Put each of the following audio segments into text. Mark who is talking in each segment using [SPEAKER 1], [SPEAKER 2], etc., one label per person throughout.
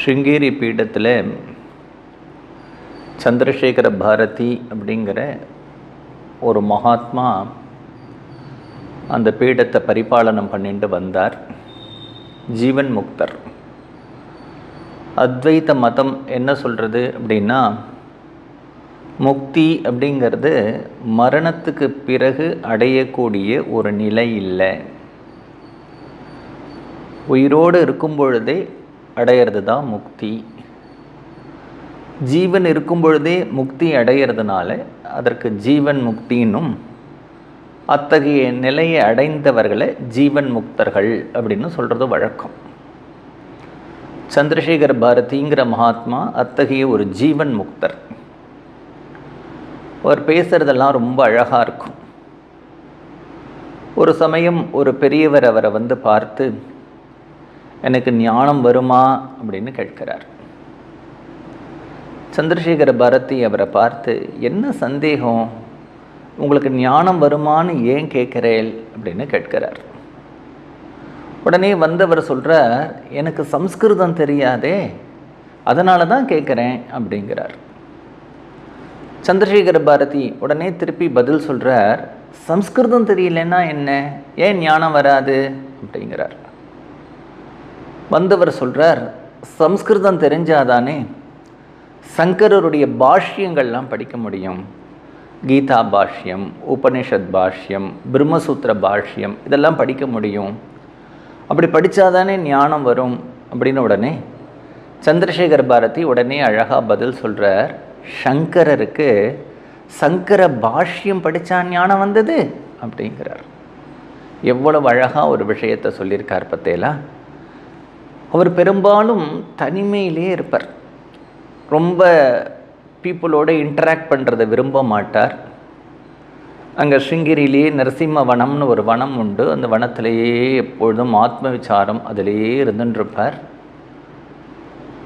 [SPEAKER 1] ஸ்ருங்கேரி பீடத்தில் சந்திரசேகர பாரதி அப்படிங்கிற ஒரு மகாத்மா அந்த பீடத்தை பரிபாலனம் பண்ணிட்டு வந்தார். ஜீவன் முக்தர். அத்வைத மதம் என்ன சொல்கிறது அப்படின்னா, முக்தி அப்படிங்கிறது மரணத்துக்கு பிறகு அடையக்கூடிய ஒரு நிலை இல்லை, உயிரோடு இருக்கும் பொழுதே அடையிறது தான் முக்தி. ஜீவன் இருக்கும் பொழுதே முக்தி அடையிறதுனால அதற்கு ஜீவன் முக்தின்னும், அத்தகைய நிலையை அடைந்தவர்களை ஜீவன் முக்தர்கள் அப்படின்னு சொல்கிறது வழக்கம். சந்திரசேகர பாரதிங்கிற மகாத்மா அத்தகைய ஒரு ஜீவன் முக்தர். அவர் பேசுகிறதெல்லாம் ரொம்ப அழகாக இருக்கும். ஒரு சமயம் ஒரு பெரியவர் அவரை வந்து பார்த்து, எனக்கு ஞானம் வருமா அப்படின்னு கேட்கிறார். சந்திரசேகர பாரதி அவரை பார்த்து, என்ன சந்தேகம், உங்களுக்கு ஞானம் வருமானு ஏன் கேட்குறேன் அப்படின்னு கேட்கிறார். உடனே வந்தவர் சொல்கிறார், எனக்கு சம்ஸ்கிருதம் தெரியாதே, அதனால தான் கேட்குறேன் அப்படிங்கிறார். சந்திரசேகர பாரதி உடனே திருப்பி பதில் சொல்கிறார், சம்ஸ்கிருதம் தெரியலன்னா என்ன, ஏன் ஞானம் வராது அப்படிங்கிறார். வந்தவர் சொல்கிறார், சம்ஸ்கிருதம் தெரிஞ்சாதானே சங்கரருடைய பாஷ்யங்கள்லாம் படிக்க முடியும். கீதா பாஷ்யம், உபனிஷத் பாஷ்யம், பிரம்மசூத்திர பாஷ்யம், இதெல்லாம் படிக்க முடியும். அப்படி படித்தாதானே ஞானம் வரும் அப்படின்னு உடனே சந்திரசேகர பாரதி உடனே அழகாக பதில் சொல்கிறார், சங்கரருக்கு சங்கர பாஷ்யம் படித்தா ஞானம் வந்தது அப்படிங்கிறார். எவ்வளவு அழகாக ஒரு விஷயத்தை சொல்லியிருக்கார் பார்த்தேலா. அவர் பெரும்பாலும் தனிமையிலே இருப்பார். ரொம்ப பீப்புளோட இன்டராக்ட் பண்ணுறதை விரும்ப மாட்டார். அங்கே ஸ்ருங்கேரியிலேயே நரசிம்ம வனம்னு ஒரு வனம் உண்டு. அந்த வனத்திலேயே எப்பொழுதும் ஆத்ம விசாரம் அதிலேயே இருந்துருப்பார்.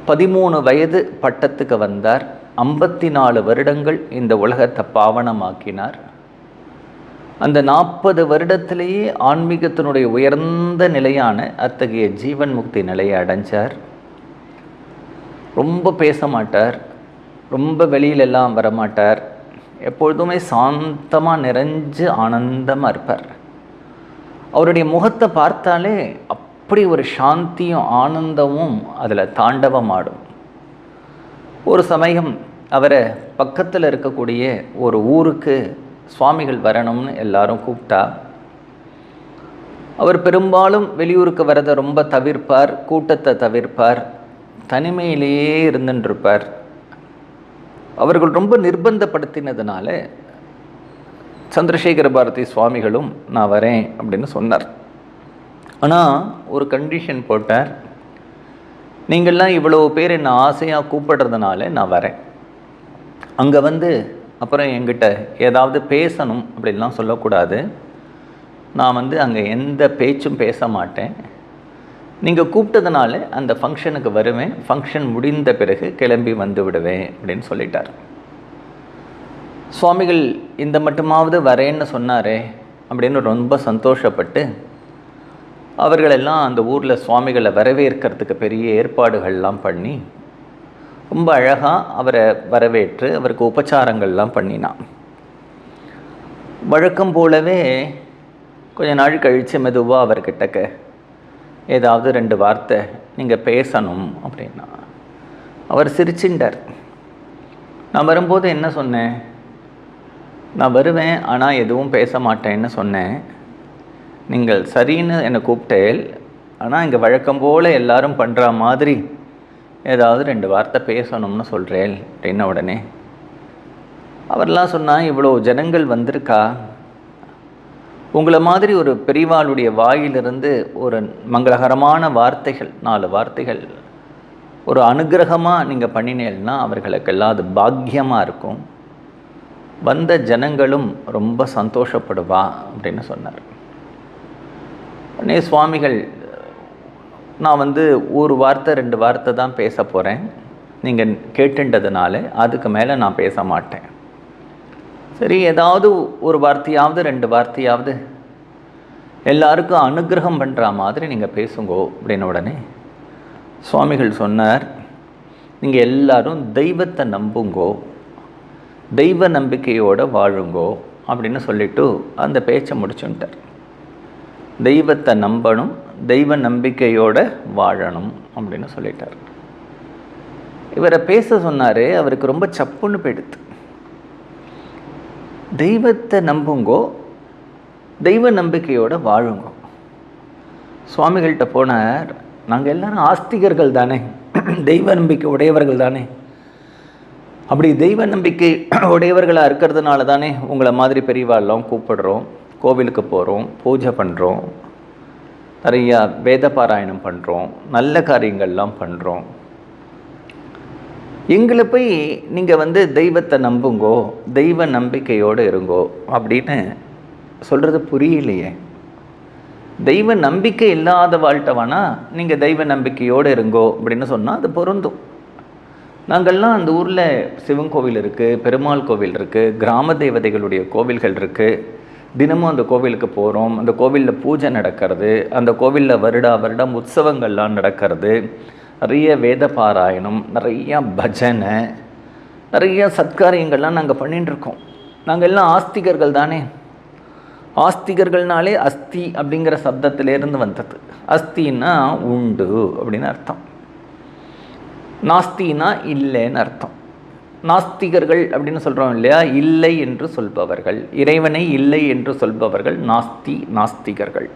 [SPEAKER 1] 13 வயது பட்டத்துக்கு வந்தார். 54 வருடங்கள் இந்த உலகத்தை பாவனமாக்கினார். அந்த 40 வருடத்திலேயே ஆன்மீகத்தினுடைய உயர்ந்த நிலையான அத்தகைய ஜீவன் முக்தி நிலையை அடைஞ்சார். ரொம்ப பேச மாட்டார், ரொம்ப வெளியிலெல்லாம் வரமாட்டார். எப்பொழுதுமே சாந்தமாக நிறைஞ்சு ஆனந்தமாக இருப்பார். அவருடைய முகத்தை பார்த்தாலே அப்படி ஒரு சாந்தியும் ஆனந்தமும் அதில் தாண்டவமாடும். ஒரு சமயம் அவரை பக்கத்தில் இருக்கக்கூடிய ஒரு ஊருக்கு சுவாமிகள் வரணும்னு எல்லாரும் கூப்பிட்டா, அவர் பெரும்பாலும் வெளியூருக்கு வரதை ரொம்ப தவிர்ப்பார், கூட்டத்தை தவிர்ப்பார், தனிமையிலேயே இருந்துருப்பார். அவர்கள் ரொம்ப நிர்பந்தப்படுத்தினதுனால சந்திரசேகர பாரதி சுவாமிகளும் நான் வரேன் அப்படின்னு சொன்னார். ஆனால் ஒரு கண்டிஷன் போட்டார், நீங்கள்லாம் இவ்வளோ பேர் என்னை ஆசையாக கூப்பிடுறதுனால நான் வரேன். அங்கே வந்து அப்புறம் என்கிட்ட ஏதாவது பேசணும் அப்படின்லாம் சொல்லக்கூடாது. நான் வந்து அங்கே எந்த பேச்சும் பேச மாட்டேன். நீங்கள் கூப்பிட்டதுனால அந்த ஃபங்க்ஷனுக்கு வருவேன், ஃபங்க்ஷன் முடிந்த பிறகு கிளம்பி வந்து விடுவேன் அப்படின்னு சொல்லிட்டார். சுவாமிகள் இந்த மட்டுமாவது வரேன்னு சொன்னாரே அப்படின்னு ரொம்ப சந்தோஷப்பட்டு அவர்களெல்லாம் அந்த ஊரில் சுவாமிகளை வரவேற்கிறதுக்கு பெரிய ஏற்பாடுகள்லாம் பண்ணி ரொம்ப அழகாக அவரை வரவேற்று அவருக்கு உபச்சாரங்கள்லாம் பண்ணினான். வழக்கம் போலவே கொஞ்ச நாள் கழித்து மெதுவாக அவர்கிட்டக்க ஏதாவது 2 வார்த்தை நீங்கள் பேசணும் அப்படின்னா அவர் சிரிச்சுட்டார். நான் வரும்போது என்ன சொன்னேன், நான் வருவேன் ஆனால் எதுவும் பேச மாட்டேன்னு சொன்னேன். நீங்கள் சரின்னு என்னை கூப்பிட்டேன், ஆனால் இங்கே வழக்கம் போல் எல்லாரும் பண்ணுற மாதிரி ஏதாவது 2 வார்த்தை பேசணும்னு சொல்கிறேன் அப்படின்ன உடனே அவர்லாம் சொன்னால், இவ்வளோ ஜனங்கள் வந்திருக்கா, உங்களை மாதிரி ஒரு பெரியவாளுடைய வாயிலிருந்து ஒரு மங்களகரமான வார்த்தைகள் 4 வார்த்தைகள் ஒரு அனுகிரகமாக நீங்கள் பண்ணினேன்னா அவர்களுக்கெல்லாம் அது பாக்கியமாக இருக்கும், வந்த ஜனங்களும் ரொம்ப சந்தோஷப்படுவா அப்படின்னு சொன்னார். உடனே சுவாமிகள், நான் வந்து ஒரு வார்த்தை 2 வார்த்தை தான் பேச போகிறேன், நீங்கள் கேட்டுன்றதுனால அதுக்கு மேலே நான் பேச மாட்டேன். சரி, ஏதாவது ஒரு வார்த்தையாவது 2 வார்த்தையாவது எல்லாருக்கும் அனுகிரகம் பண்ணுற மாதிரி நீங்கள் பேசுங்கோ அப்படின்னு உடனே சுவாமிகள் சொன்னார், நீங்கள் எல்லாரும் தெய்வத்தை நம்புங்கோ, தெய்வ நம்பிக்கையோடு வாழுங்கோ அப்படின்னு சொல்லிவிட்டு அந்த பேச்சை முடிச்சுட்டார். தெய்வத்தை நம்பணும், தெய்வ நம்பிக்கையோடு வாழணும் அப்படின்னு சொல்லிட்டார். இவரை பேச சொன்னார். அவருக்கு ரொம்ப சப்புன்னு போயிடுது. தெய்வத்தை நம்புங்கோ, தெய்வ நம்பிக்கையோடு வாழுங்கோ. சுவாமிகள்கிட்ட போனார். நாங்கள் எல்லாரும் ஆஸ்திகர்கள் தானே, தெய்வ நம்பிக்கை உடையவர்கள் தானே. அப்படி தெய்வ நம்பிக்கை உடையவர்களாக இருக்கிறதுனால தானே உங்களை மாதிரி பெரியவாள்லாம் கூப்பிடுறோம், கோவிலுக்கு போகிறோம், பூஜை பண்ணுறோம், நிறையா வேத பாராயணம் பண்ணுறோம், நல்ல காரியங்கள்லாம் பண்ணுறோம். எங்களை போய் நீங்கள் தெய்வத்தை நம்புங்கோ, தெய்வ நம்பிக்கையோடு இருங்கோ அப்படின்னு சொல்கிறது புரியலையே. தெய்வ நம்பிக்கை இல்லாத வாழ்ட்டவானா நீங்கள் தெய்வ நம்பிக்கையோடு இருங்கோ அப்படின்னு சொன்னால் அது பொருந்தும். நாங்கள்லாம் அந்த ஊரில் சிவன் கோவில் இருக்குது, பெருமாள் கோவில் இருக்குது, கிராம தேவதைகளுடைய கோவில்கள் இருக்குது. தினமும் அந்த கோவிலுக்கு போகிறோம், அந்த கோவிலில் பூஜை நடக்கிறது, அந்த கோவிலில் வருடம் உற்சவங்கள்லாம் நடக்கிறது, நிறைய வேத பாராயணம், நிறையா பஜனை, நிறைய சத்காரியங்கள்லாம் நாங்கள் பண்ணிட்டுருக்கோம். நாங்கள் எல்லாம் ஆஸ்திகர்கள் தானே. ஆஸ்திகர்கள்னாலே அஸ்தி அப்படிங்கிற சப்தத்திலேருந்து வந்தது. அஸ்தின்னா உண்டு அப்படின்னு அர்த்தம், நாஸ்தினா இல்லைன்னு அர்த்தம். நாஸ்திகர்கள் அப்படின்னு சொல்கிறோம் இல்லையா, இல்லை என்று சொல்பவர்கள், இறைவனை இல்லை என்று சொல்பவர்கள் நாஸ்திகர்கள்.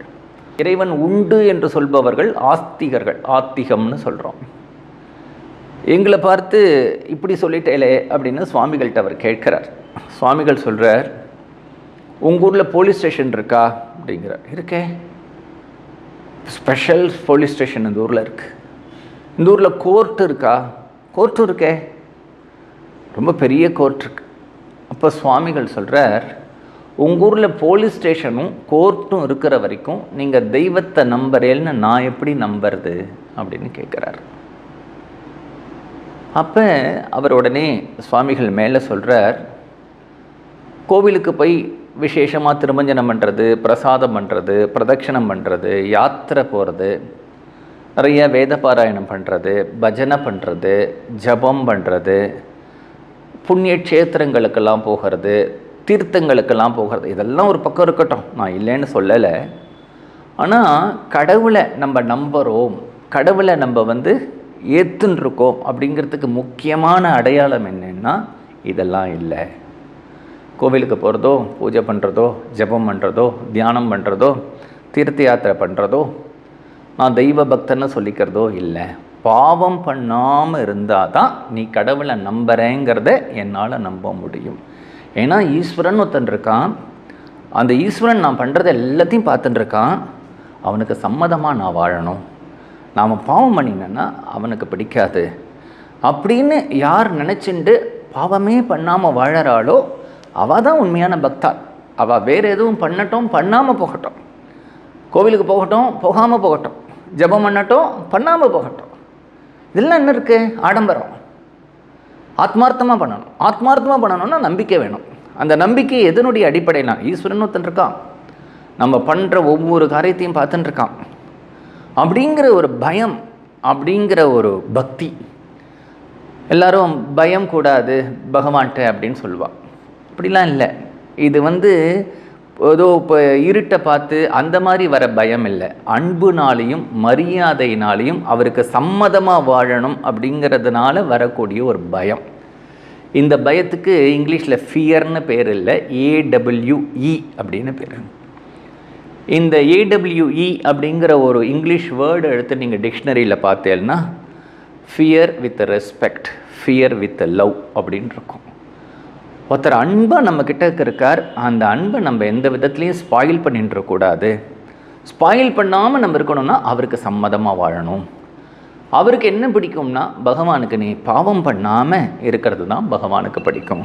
[SPEAKER 1] இறைவன் உண்டு என்று சொல்பவர்கள் ஆஸ்திகர்கள், ஆத்திகம்னு சொல்கிறோம். எங்களை பார்த்து இப்படி சொல்லிட்டேலே அப்படின்னு சுவாமிகள்கிட்ட அவர் கேட்குறார். சுவாமிகள் சொல்கிறார், உங்கள் ஊரில் போலீஸ் ஸ்டேஷன் இருக்கா அப்படிங்கிறார். இருக்கே, ஸ்பெஷல் போலீஸ் ஸ்டேஷன் இந்த ஊரில் இருக்குது. இந்த ஊரில் கோர்ட்டு இருக்கா? கோர்ட்டும் இருக்கே, ரொம்ப பெரிய கோர்ட் இருக்கு. அப்போ சுவாமிகள் சொல்கிறார், உங்கள் ஊரில் போலீஸ் ஸ்டேஷனும் கோர்ட்டும் இருக்கிற வரைக்கும் நீங்கள் தெய்வத்தை நம்புறேன்னு நான் எப்படி நம்புறது அப்படின்னு கேட்குறார். அப்போ அவர் உடனே சுவாமிகள் மேலே சொல்கிறார், கோவிலுக்கு போய் விசேஷமாக திருமஞ்சனம் பண்ணுறது, பிரசாதம் பண்ணுறது, பிரதட்சணம் பண்ணுறது, யாத்திரை போகிறது, நிறைய வேத பாராயணம் பண்ணுறது, பஜனை பண்ணுறது, ஜபம் பண்ணுறது, புண்ணிய க்ஷேத்திரங்களுக்கெல்லாம் போகிறது, தீர்த்தங்களுக்கெல்லாம் போகிறது, இதெல்லாம் ஒரு பக்கம் இருக்கட்டும், நான் இல்லைன்னு சொல்லலை. ஆனால் கடவுளை நம்ம நம்புகிறோம், கடவுளை நம்ம ஏற்றுன்னு இருக்கோம் அப்படிங்கிறதுக்கு முக்கியமான அடையாளம் என்னென்னா இதெல்லாம் இல்லை. கோவிலுக்கு போகிறதோ, பூஜை பண்ணுறதோ, ஜபம் பண்ணுறதோ, தியானம் பண்ணுறதோ, தீர்த்த யாத்திரை பண்ணுறதோ, நான் தெய்வ பக்தன்னு சொல்லிக்கிறதோ இல்லை. பாவம் பண்ணாமல் இருந்தால் தான் நீ கடவுளை நம்புறேங்கிறத என்னால் நம்ப முடியும். ஏன்னா ஈஸ்வரன் ஒருத்தன் இருக்கான், அந்த ஈஸ்வரன் நான் பண்ணுறத எல்லாத்தையும் பார்த்துட்டுருக்கான், அவனுக்கு சம்மதமாக நான் வாழணும். நாம் பாவம் பண்ணினேன்னா அவனுக்கு பிடிக்காது அப்படின்னு யார் நினச்சிண்டு பாவமே பண்ணாமல் வாழறாளோ அவள் தான் உண்மையான பக்தா. அவள் வேறு எதுவும் பண்ணட்டும், பண்ணாமல் போகட்டும், கோவிலுக்கு போகட்டும், போகாமல் போகட்டும், ஜபம் பண்ணட்டும், பண்ணாமல் போகட்டும், இதெல்லாம் என்ன இருக்குது? ஆடம்பரம். ஆத்மார்த்தமாக பண்ணணும். ஆத்மார்த்தமாக பண்ணணும்னா நம்பிக்கை வேணும். அந்த நம்பிக்கை எதனுடைய அடிப்படைனா, ஈஸ்வரன் ஒருத்தன் இருக்கான், நம்ம பண்ணுற ஒவ்வொரு காரியத்தையும் பார்த்துட்டு இருக்கான் அப்படிங்கிற ஒரு பயம், அப்படிங்கிற ஒரு பக்தி. எல்லாரும் பயம் கூடாது பகவான்கிட்ட அப்படின்னு சொல்லுவாள். அப்படிலாம் இல்லை. இது ஏதோ இப்போ இருட்டை பார்த்து அந்த மாதிரி வர பயம் இல்லை. அன்புனாலையும் மரியாதையினாலையும் அவருக்கு சம்மதமாக வாழணும் அப்படிங்கிறதுனால வரக்கூடிய ஒரு பயம். இந்த பயத்துக்கு இங்கிலீஷில் ஃபியர்னு பேர் இல்லை, AWE அப்படின்னு பேர். இந்த AWE அப்படிங்கிற ஒரு இங்கிலீஷ் வேர்டு எடுத்து நீங்கள் டிக்ஷனரியில் பார்த்தேன்னா fear with respect, fear with love அப்படின்னு இருக்கும். ஒருத்தர் அன்பாக நம்மக்கிட்ட இருக்கார், அந்த அன்பை நம்ம எந்த விதத்துலேயும் ஸ்பாயில் பண்ணிட்டுருக்கூடாது. ஸ்பாயில் பண்ணாமல் நம்ம இருக்கணும்னா அவருக்கு சம்மதமாக வாழணும். அவருக்கு என்ன பிடிக்கும்னா பகவானுக்கு நீ பாவம் பண்ணாமல் இருக்கிறது தான் பகவானுக்கு பிடிக்கும்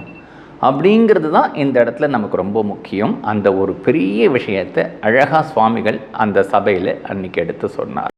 [SPEAKER 1] அப்படிங்கிறது தான் இந்த இடத்துல நமக்கு ரொம்ப முக்கியம். அந்த ஒரு பெரிய விஷயத்தை அழகாக சுவாமிகள் அந்த சபையில் அன்றைக்கி எடுத்து சொன்னார்.